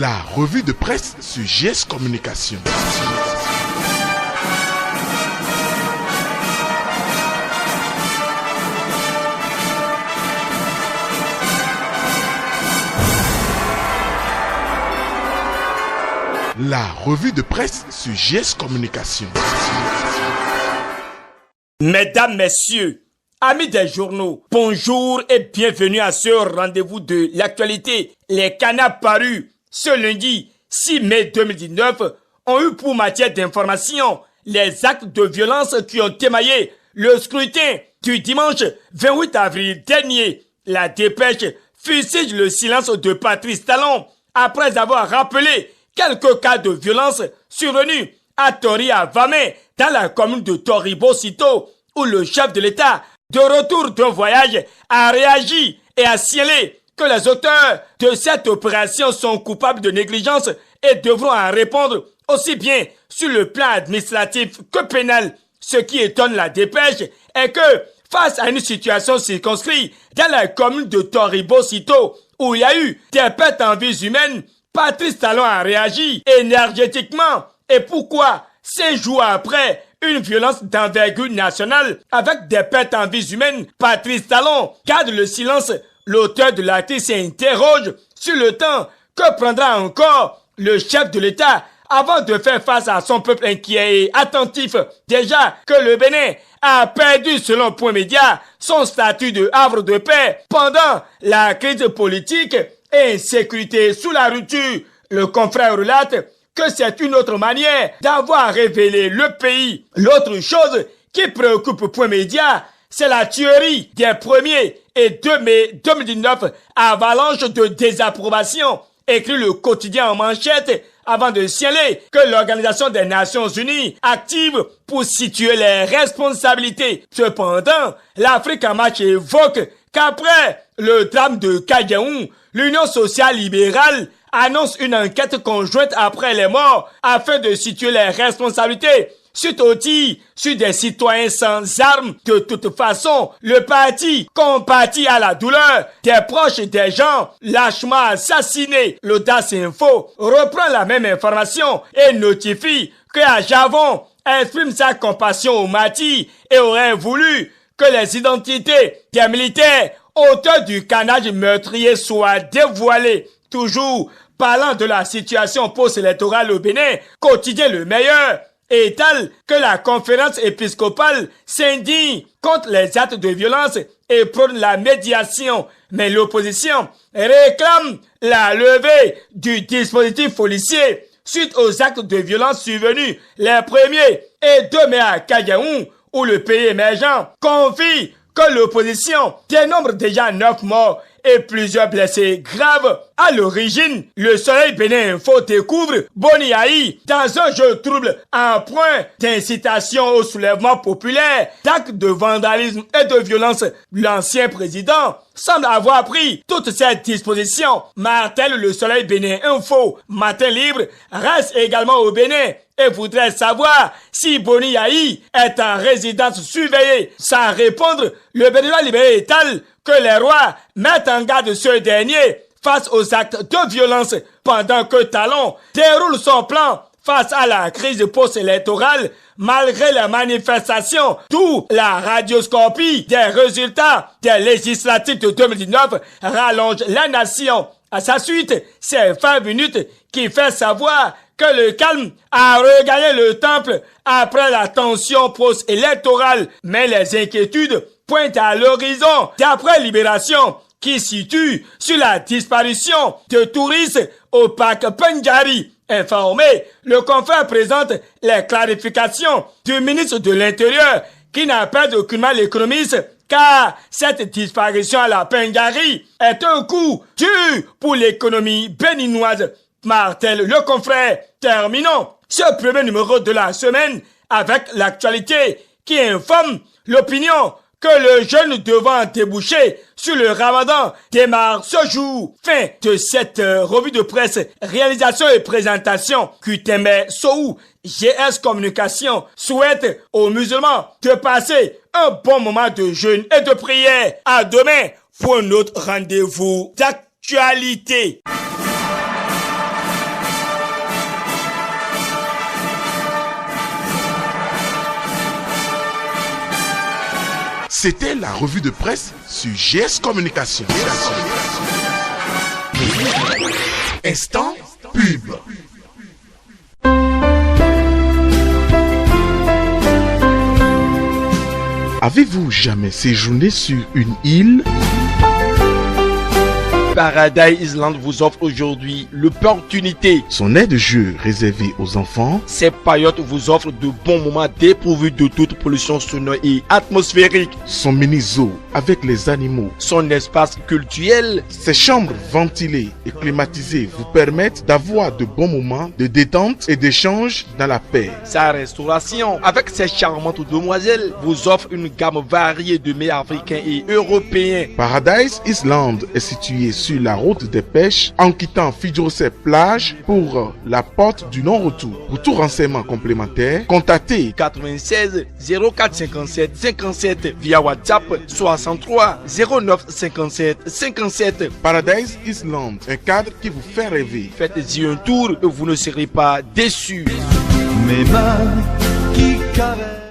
La revue de presse sur GS Communication. La revue de presse sur GS Communication. Mesdames, Messieurs, amis des journaux, bonjour et bienvenue à ce rendez-vous de l'actualité. Les canards parus ce lundi 6 mai 2019 ont eu pour matière d'information les actes de violence qui ont émaillé le scrutin du dimanche 28 avril dernier. La dépêche fustige le silence de Patrice Talon après avoir rappelé quelques cas de violence survenus à Tori-à-Vamey, dans la commune de Toribo-Sito, où le chef de l'État, de retour d'un voyage, a réagi et a signalé que les auteurs de cette opération sont coupables de négligence et devront en répondre aussi bien sur le plan administratif que pénal. Ce qui étonne la dépêche est que, face à une situation circonscrite dans la commune de Toribo-Sito, où il y a eu des pertes en vies humaines, Patrice Talon a réagi énergétiquement. Et pourquoi, 5 jours après une violence d'envergure nationale avec des pertes en vies humaines, Patrice Talon garde le silence? L'auteur de l'article s'interroge sur le temps que prendra encore le chef de l'État avant de faire face à son peuple inquiet et attentif. Déjà que le Bénin a perdu, selon Point Média, son statut de havre de paix pendant la crise politique et insécurité sous la rupture. Le confrère relate que c'est une autre manière d'avoir révélé le pays. L'autre chose qui préoccupe Point Média, c'est la tuerie des 1er et 2 mai 2019, avalanche de désapprobation, écrit le quotidien en manchette, avant de signaler que l'Organisation des Nations Unies active pour situer les responsabilités. Cependant, l'Afrique en marche évoque qu'après le drame de Kageou, l'Union sociale libérale annonce une enquête conjointe après les morts afin de situer les responsabilités suite au tir sur des citoyens sans armes. De toute façon, le parti compatit à la douleur des proches des gens lâchement assassinés. L'Audace Info reprend la même information et notifie que Javon exprime sa compassion aux martyrs et aurait voulu que les identités des militaires auteurs du carnage meurtrier soient dévoilées. Toujours parlant de la situation post-électorale au Bénin, quotidien Le Meilleur étale que la conférence épiscopale s'indigne contre les actes de violence et prône la médiation. Mais l'opposition réclame la levée du dispositif policier suite aux actes de violence survenus les 1er et 2 mai à Kageou, où le pays émergent confie que l'opposition dénombre déjà 9 morts et plusieurs blessés graves. À l'origine, le Soleil Bénin Info découvre Boni Aï dans un jeu trouble en point d'incitation au soulèvement populaire, d'actes de vandalisme et de violence. L'ancien président semble avoir pris toutes ces dispositions, martèle le Soleil Bénin Info. Matin Libre reste également au Bénin et voudrait savoir si Boni Aï est en résidence surveillée. Sans répondre, le Béninois libéré étale que les rois mettent en garde ce dernier face aux actes de violence, pendant que Talon déroule son plan face à la crise post-électorale. Malgré les manifestations, d'où la radioscopie des résultats des législatives de 2019 rallonge la nation. À sa suite, c'est 20 minutes qui fait savoir que le calme a regagné le temple après la tension post-électorale. Mais les inquiétudes pointent à l'horizon d'après Libération, qui situe sur la disparition de touristes au parc Pendjari. Informé, le confrère présente les clarifications du ministre de l'Intérieur qui n'appelle aucunement l'économiste, car cette disparition à la Pendjari est un coup dur pour l'économie béninoise. Martèle le confrère. Terminons ce premier numéro de la semaine avec l'actualité qui informe l'opinion que le jeûne devant déboucher sur le Ramadan démarre ce jour. Fin de cette revue de presse. Réalisation et présentation Kutembe Soou. GS Communication souhaite aux musulmans de passer un bon moment de jeûne et de prière. À demain pour un autre rendez-vous d'actualité. C'était la revue de presse sur GS Communication. Instant pub. Avez-vous jamais séjourné sur une île? Paradise Island vous offre aujourd'hui l'opportunité. Son aire de jeu réservée aux enfants. Ces paillotes vous offrent de bons moments dépourvus de toute pollution sonore et atmosphérique. Son mini-zoo avec les animaux. Son espace culturel. Ses chambres ventilées et climatisées vous permettent d'avoir de bons moments de détente et d'échange dans la paix. Sa restauration, avec ses charmantes demoiselles, vous offre une gamme variée de mets africains et européens. Paradise Island est situé sur la route des pêches en quittant Fidjose plage pour la porte du non-retour. Pour tout renseignement complémentaire, contactez 96 04 57 57 via WhatsApp 63 09 57 57. Paradise Island, un cadre qui vous fait rêver. Faites-y un tour et vous ne serez pas déçus. Mes mains qui caressent